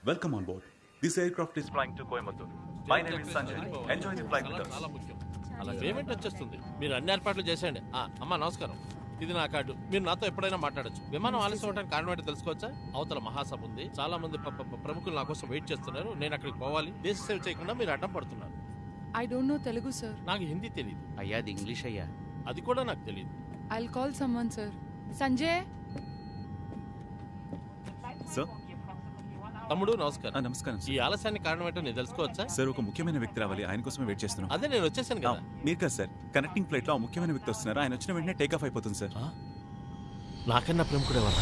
Welcome on board. This aircraft is flying to Coimbatore. My name is Sanjay. Enjoy the flight with us. చాలా ముఖ్యం. అలా payment వచ్చేస్తుంది. మీరు అన్ని ఏర్పాట్లు చేసేయండి. అమ్మా నమస్కారం. ఇది నా కార్డు. మీరు నాతో ఎప్పుడైనా మాట్లాడొచ్చు. విమానం ఆలస్యం అవడానికి కారణం ఏంటో తెలుసుకోవచ్చా? అవతల మహాసభ ఉంది. చాలా మంది ప్రముఖులు నా కోసం వెయిట్ చేస్తున్నారు. నేను అక్కడికి పోవాలి. దేశ సేవ చేయకుండా మీరు అడ్డం పడుతున్నారు. I don't know Telugu, sir. నాకు హిందీ తెలియదు. అయ్యా అది ఇంగ్లీష్ అయ్యా. అది కూడా నాకు తెలియదు. I'll call someone, sir. Sanjay? Sir? తమ్ముడు నమస్కారం. నమస్కారం ఈ ఆలస్యానికి కారణం ఏంటో నేను తెలుసుకోవచ్చా? సార్ ఒక ముఖ్యమైన వ్యక్తి రావాలి, ఆయన కోసమే వెయిట్ చేస్తున్నాం. అదే నేను వచ్చేసాను కదా. మీరు కదా సార్, కనెక్టింగ్ ఫ్లైట్ లో ఆ ముఖ్యమైన వ్యక్తి వస్తున్నారు. ఆయన వచ్చిన వెంటనే టేక్ ఆఫ్ అయిపోతుంది సార్. నాకన్నా ప్రముఖుడే వాళ్ళు.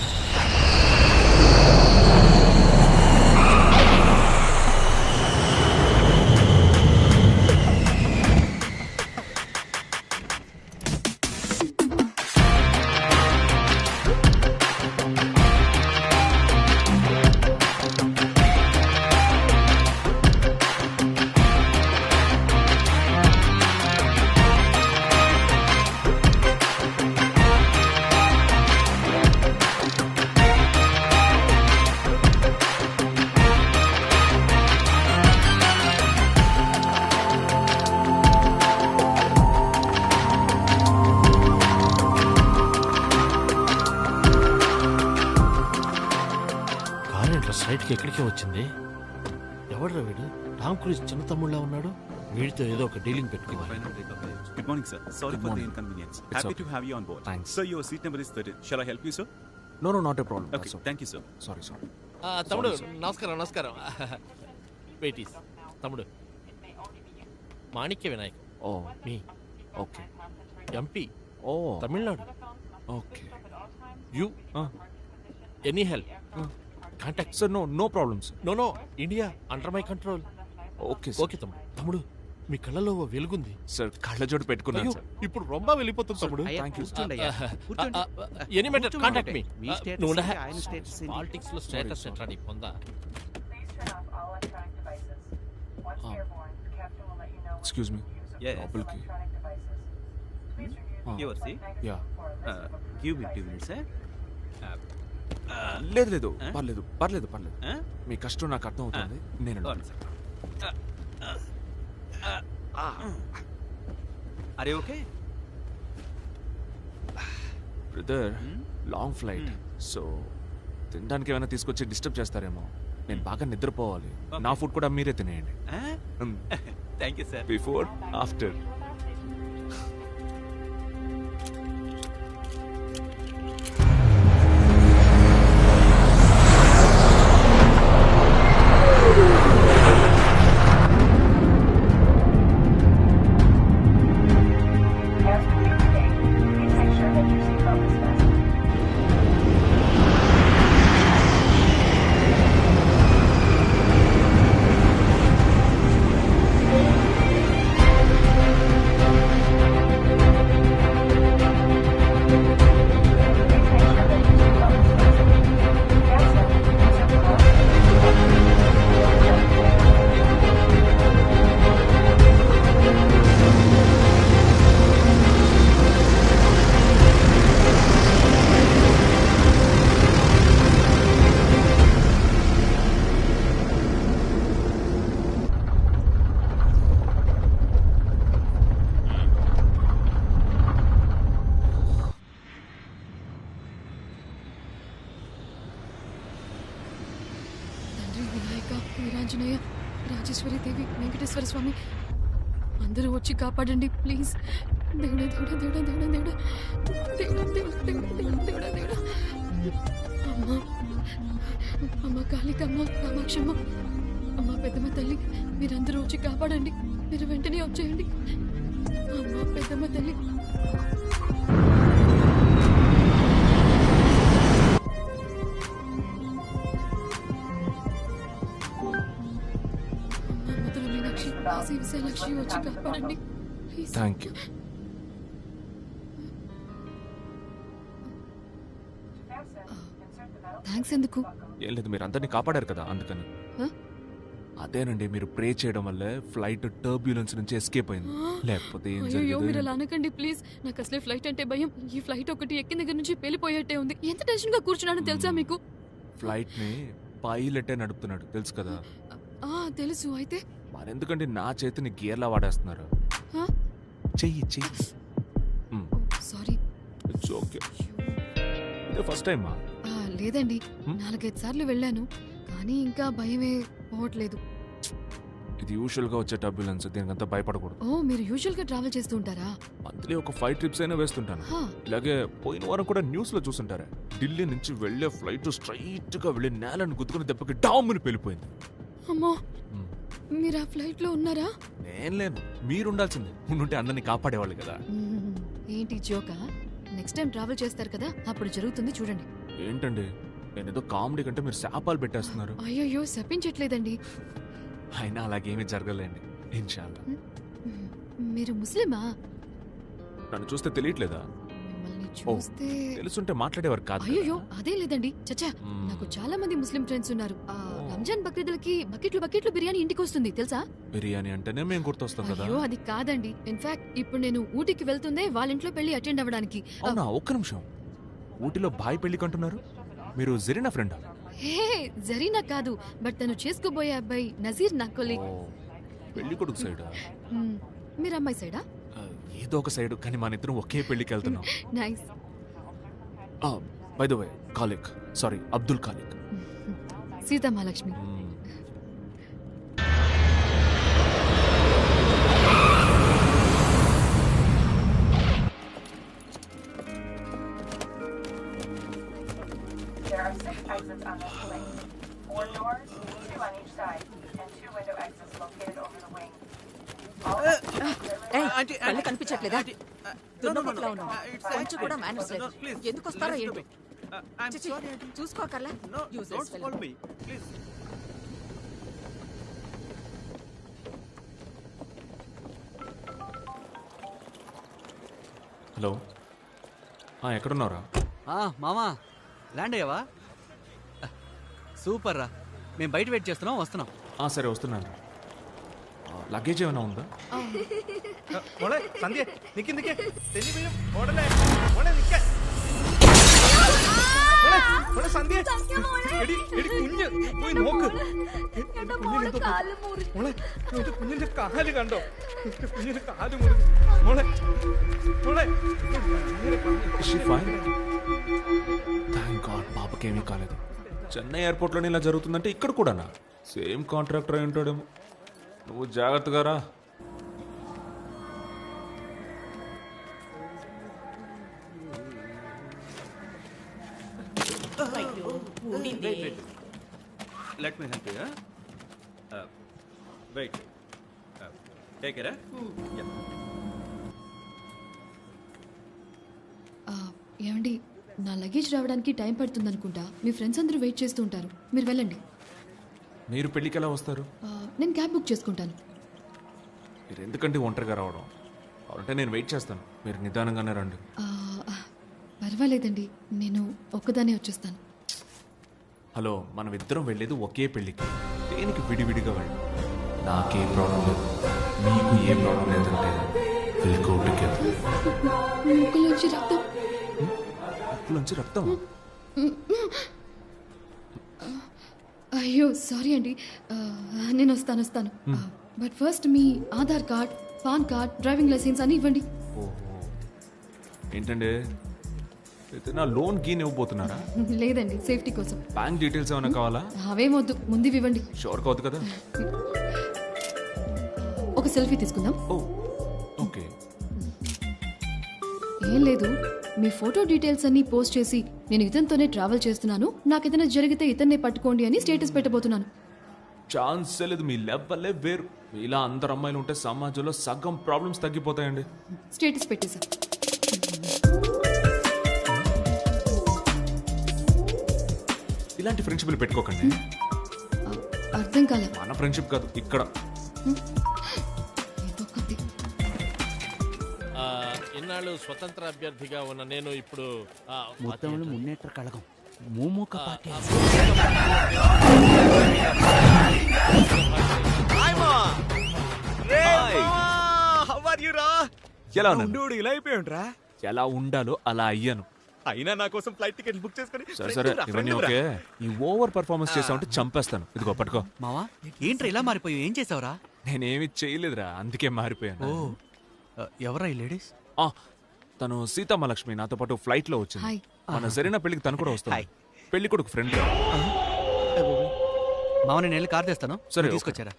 సైట్కి ఎక్కడికే వచ్చింది. ఎవడ్రా వీడు? టామ్ క్రూజ్ చిన్న తమ్ముళ్ళ ఉన్నాడు. వీడితో ఏదో ఒక డీలింగ్ పెట్టుకోవాలి. Good morning, sir. Sorry for the inconvenience. Happy to have you on board. Thanks. Sir, your seat number is 13. Shall I help you, sir? No, not a problem. Okay, thank you, sir. Sorry. తమ్ముడు నమస్కారం. వెయిటీస్ తమ్ముడు Manikya Vinayak. Oh, మీ okay. MP Oh, Tamil Nadu. okay. You any help contact. Sir, no problem, sir. No India under my control. Okay, sir. Okay తమ్ముడు మీ కళ్ళలో ఓ వెలుగుంది. Sir, కళ్ళజోడు పెట్టుకున్నాను, అయ్యో, sir. ఇప్పుడు రొంబ వెళ్ళిపోతుంది తమ్ముడు. అయ్యా, Thank you. కూర్చోండి అయ్యా. కూర్చోండి. ఎనీ మ్యాటర్ కాంటాక్ట్ మీ. మీ స్టేటస్ నువ్వు ఏంటి? ఆయన స్టేటస్ ఏంటి? పాలిటిక్స్ లో స్టేటస్ ఎట్లా నీ పొందా? Excuse me. Yes. లోపలికి. Your seat. Yeah. Give me 2 minutes, eh? లేదు పర్లేదు. Huh? మీ కష్టం నాకు అర్థం అవుతుంది. నేను One second. Are you okay? Brother, long flight, so తినడానికి ఏమైనా తీసుకొచ్చి డిస్టర్బ్ చేస్తారేమో. నేను బాగా నిద్రపోవాలి. నా ఫుడ్ కూడా మీరే తినేయండి. Huh? Thank you, sir. Before after. Vinayaka, Veeranjaneya, Rajeshwari Devi, Venkateshwara Swami అందరూ వచ్చి కాపాడండి ప్లీజ్. దేవుడా. అమ్మ కాళికమ్మ, కామాక్షమ్మ, అమ్మ పెద్దమ్మ తల్లి, మీరందరూ వచ్చి కాపాడండి. మీరు వెంటనే వచ్చేయండి. అమ్మ పెద్దమ్మ తల్లి. విశాలాక్షి వచ్చి కాపాడండి ప్లీజ్. Thank you. థ్యాంక్స్ ఎందుకు? ఏం లేదు, మీరు అందరినీ కాపాడారు కదా, అందుకని. అదేనండి, మీరు ప్రే చేయడం వల్లే ఫ్లైట్ టర్బ్యులెన్స్ నుంచి ఎస్కేప్ అయింది. లేకపోతే ఏం అయ్యో, మీరు జరిగేది? అలా అనకండి ప్లీజ్. నాకు అసలే ఫ్లైట్ అంటే భయం. ఈ ఫ్లైట్ ఒకటి ఎక్కిన దగ్గర నుంచి పేలిపోయేట్టే ఉంది. ఎంత టెన్షన్ గా కూర్చున్నానో తెలుసా మీకు? ఫ్లైట్ ని పైలెట్టే నడుపుతున్నాడు తెలుసు కదా. తెలుసు. అయితే మరెందుకంటే నా చేతిని గేర్లా వాడేస్తున్నారు. చెయ్యి చెయ్యి. సారీ. It's okay. ఇదే ఫస్ట్ టైమా? లేదండి, 4-5 సార్లు వెళ్ళాను, కానీ ఇంకా భయమే పోవట్లేదు. ఇది యూజువల్ గా వచ్చే టర్బ్యులెన్స్, దీనికంతా భయపడకూడదు. ఓ, మీరు యూజువల్ గా ట్రావెల్ చేస్తూ ఉంటారా? మంత్లీ ఒక 5 ట్రిప్స్ అయినా వేస్తుంటాను. ఇలాగే పోయిన వారం కూడా న్యూస్ లో చూసుంటారా, ఢిల్లీ నుంచి వెళ్లే ఫ్లైట్ స్ట్రైట్ గా వెళ్లి నేలను గుద్దుకుని దెబ్బకి డామ్ని పెళ్ళిపోయింది. అమ్మో, మీరు ఆ ఫ్లైట్ లో ఉన్నారా? నేను లేను, మీరుండాల్సిందే. ఉండుంటే అన్నని కాపాడేవాళ్ళు కదా. ఏంటి జోకా? నెక్స్ట్ టైం ట్రావెల్ చేస్తారు కదా, అప్పుడు జరుగుతుంది చూడండి. ఏంటండి, నేనేదో కామెడీ కంటే మీరు శాపాలు పెట్టేస్తున్నారు. అయ్యో, శపించట్లేదండి. అయినా అలాగేమీ జరగలేండి ఇన్షాల్లా. మీరు ముస్లిమా? నన్ను చూస్తే తెలియట్లేదా? మిమ్మల్ని చూస్తే తెలుసుంటే మాట్లాడేవారు కాదు. అయ్యో, అదే లేదండి. చచ్చా, నాకు చాలా మంది ముస్లిం ఫ్రెండ్స్ ఉన్నారు. రంజాన్ బక్రీదులకి బకెట్లు బిర్యానీ ఇంటికి వస్తుంది తెలుసా? బిర్యానీ అంటేనే మేము గుర్తొస్తాం కదా. అయ్యో, అది కాదండి. ఇన్ఫాక్ట్ ఇప్పుడు నేను ఊటీకి వెళ్తుందే వాళ్ళ ఇంట్లో పెళ్లి అటెండ్ అవ్వడానికి. అవునా? ఒక్క నిమిషం. ఊటీలో బాయ్ పెళ్లికి అంటున్నారు, మీరు జరీనా ఫ్రెండా? హే, జరీనా కాదు, బట్ తను చేసుకోబోయే అబ్బాయి నజీర్ నా కొలీగ్. పెళ్లి కొడుకు సైడా? మీరు అమ్మాయి సైడా? ఏదో ఒక సైడ్, కానీ మన ఇద్దరం ఒకే పెళ్లికి వెళ్తున్నాం. Nice. By the way, Khaliq, sorry Abdul Khaliq. Sita Mahalakshmi. There are 6 exits on this plane. 4 doors, 2 on each side, and 2 window exits located over the wing. కళ్ళు కనిపించట్లేదా? దున్నపోతులా ఉన్నావు. కొంచెం కూడా మేనర్స్ లేదు. ఎందుకు వస్తారో ఏంటో. చూసుకోకర్లా. హలో, ఎక్కడున్నారా? మామా, ల్యాండ్ అయ్యావా? సూపర్ రా, మేము బయట వెయిట్ చేస్తున్నాం, వస్తున్నాం. సరే వస్తున్నాను. లగేజ్ ఏమైనా ఉందా? సంధ్య കാല് കണ്ടോ? കാല് മുറിഞ്ഞു മോളെ. పాపకేమీ కాలేదు. చెన్నై ఎయిర్పోర్ట్ లోనే ఇలా జరుగుతుందంటే ఇక్కడ కూడానా? సేమ్ కాంట్రాక్టర్ అయి ఉంటాడేమో. నువ్వు జాగ్రత్తగా రా. Let me help you. Wait. Take it. Yeah. ఏమండి, నా లగేజ్ రావడానికి టైం పడుతుంది అనుకుంటా. మీ ఫ్రెండ్స్ అందరూ వెయిట్ చేస్తూ ఉంటారు, మీరు వెళ్ళండి. మీరు పెళ్ళికి ఎలా వస్తారు? నేను క్యాబ్ బుక్ చేసుకుంటాను. మీరు ఎందుకంటే ఒంటరిగా రావడం? అంటే నేను వెయిట్ చేస్తాను, మీరు నిదానంగానే రండి. పర్వాలేదండి, నేను ఒక్కదానే వచ్చేస్తాను. హలో, మనం ఇద్దరం వెళ్ళేది ఒకే పెళ్ళికి, దేనికి విడివిడిగా వెళ్ళి. నాకే ప్రాబ్లం లేదు, మీకు ఏ ప్రాబ్లం లేదంటే ముక్కులోంచి రక్తం. ముక్కులోంచి రక్తం? అయ్యో సారీ అండి, నేను వస్తాను. బట్ ఫస్ట్ మీ Aadhaar card, PAN card, driving licence అని ఇవ్వండి. ఏంటండి, నా లోన్ గీన్ ఇవ్వబోతున్నారా? లేదండి, సేఫ్టీ కోసం. బ్యాంక్ డీటెయిల్స్ ఏమైనా కావాలా? అవేమొద్దు, ముందు ఇవ్వండి. షూర్ కావద్దు కదా? ఒక సెల్ఫీ తీసుకుందాం. ఓకే. ఏం లేదు, మీ ఫోటో డీటెయిల్స్ అన్ని పోస్ట్ చేసి నేను ఇతనితోనే ట్రావెల్ చేస్తున్నాను, నాకు ఏదైనా జరిగితే ఇతన్నే పట్టుకోండి అని స్టేటస్ పెట్టబోతున్నాను. ఛాన్స్ లేదు, మీ లెవెల్లే వేరు. ఇలా అందరు అమ్మాయిలు ఉంటే సమాజంలో సగం ప్రాబ్లమ్స్ తగ్గిపోతాయండి. స్టేటస్ పెట్టేసా. ఇలాంటి ఫ్రెండ్షిప్లు పెట్టుకోకండి. అర్థం కాలే. మన ఫ్రెండ్షిప్ కాదు, ఇక్కడ. ఇన్నాళ్ళు స్వతంత్ర అభ్యర్థిగా ఉన్న నేను ఇప్పుడు మొత్తంలో మున్నేట్ర కళగం మూమూక పార్టీ. ఎలా ఉన్నాను? ఎలా ఉండాలో అలా అయ్యాను. అయినా నా కోసం ఫ్లైట్ టికెట్ బుక్ చేసుకొని సరే సరే ఇవన్నీ ఓకే. ఈ ఓవర్ పర్ఫార్మెన్స్ చేసావంటే చంపేస్తాను. ఇదిగో పట్టుకో. మావా ఏంట్రా ఇలా మారిపోయావు? ఏం చేసావురా? నేనేమి చేయలేదురా, అందుకే మారిపోయాను. ఎవరా ఈ లేడీస్? ఆ, తను సీతమ్మలక్ష్మి నాతో పాటు ఫ్లైట్ లో వచ్చింది. హాయ్. మన జరిగిన పెళ్లికి తను కూడా వస్తుంది. పెళ్లి కొడుకు ఫ్రెండ్. మావ నేను వెళ్ళి కార్ తెస్తాను. సరే, నువ్వు తీసుకొచ్చారా?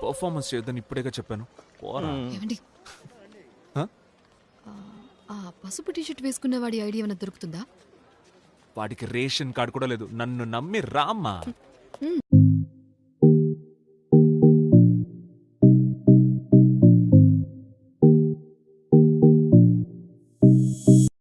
పర్ఫార్మెన్స్ చేయొద్దని ఇప్పుడేగా చెప్పాను. పోరా. ఏమండి హ? ఆ పసుపు టీషర్ట్ వేసుకున్న వాడి ఐడియా ఏమైనా దొరుకుతుందా? వాడికి రేషన్ కార్డు కూడా లేదు. నన్ను నమ్మి రామ్మా.